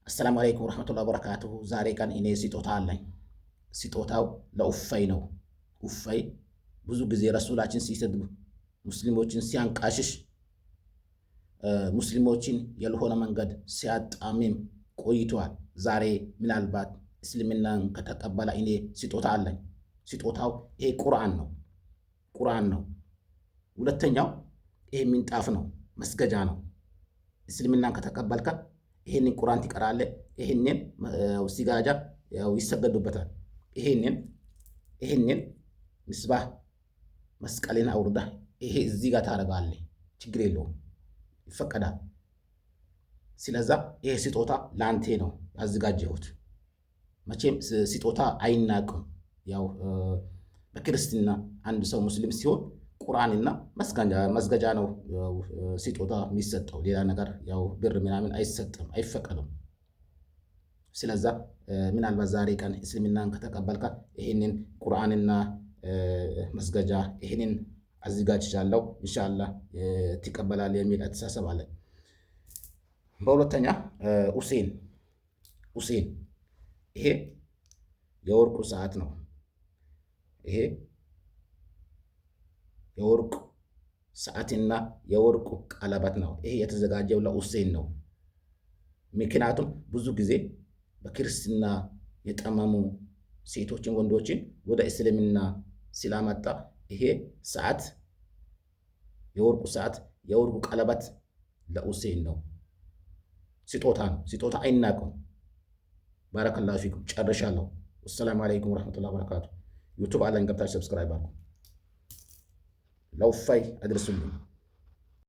አሰላሙ አለይኩም ወረሕመቱላሂ ወበረካቱሁ። ዛሬ ቀን እኔ ስጦታ አለኝ። ስጦታው ለኡፈይ ነው። ኡፈይ ብዙ ጊዜ ረሱላችን ሲሰድብ፣ ሙስሊሞችን ሲያንቃሽሽ፣ ሙስሊሞችን ያልሆነ መንገድ ሲያጣምም ቆይቷል። ዛሬ ምናልባት እስልምናን ከተቀበለ እኔ ስጦታ አለኝ። ስጦታው ይሄ ቁርአን ነው። ቁርአን ነው። ሁለተኛው ይሄ ምንጣፍ ነው፣ መስገጃ ነው። እስልምናን ከተቀበልከ ይሄንን ቁርአን ትቀራለህ። ይሄንን ሲጋጃ ያው ይሰገዱበታል። ይሄንን ምስባህ መስቀልን አውርዳ ይሄ እዚህ ጋር ታደርጋለህ። ችግር የለውም፣ ይፈቀዳል። ስለዛ ይሄ ስጦታ ለአንቴ ነው ያዘጋጀሁት። መቼም ስጦታ አይናቅም። ያው በክርስትና አንድ ሰው ሙስሊም ሲሆን ቁርአንና መስገጃ ነው ስጦታ የሚሰጠው። ሌላ ነገር ያው ብር ምናምን አይሰጥም፣ አይፈቀድም። ስለዛ ምናልባት ዛሬ ቀን እስልምናን ከተቀበልካ ይህንን ቁርአንና መስገጃ ይህንን አዘጋጅቻለሁ። ኢንሻአላህ ትቀበላለህ የሚል አስተሳሰብ አለ። በሁለተኛ ሁሴን ይሄ የወርቁ ሰዓት ነው። ይሄ የወርቁ ሰዓትና የወርቁ ቀለበት ነው። ይሄ የተዘጋጀው ለሁሴን ነው። ምክንያቱም ብዙ ጊዜ በክርስትና የጠመሙ ሴቶችን፣ ወንዶችን ወደ እስልምና ስላመጣ ይሄ ሰዓት፣ የወርቁ ሰዓት፣ የወርቁ ቀለበት ለሁሴን ነው። ስጦታ ነው። ስጦታ አይናቅም። ባረከላሁ ፊኩም። ጨርሻለሁ። ወሰላሙ አለይኩም ወረሕመቱላሂ ወበረካቱ። ዩቱብ አለን ገብታችሁ ሰብስክራይብ አድርጉ። ለኡፈይ አድርሱልኝ።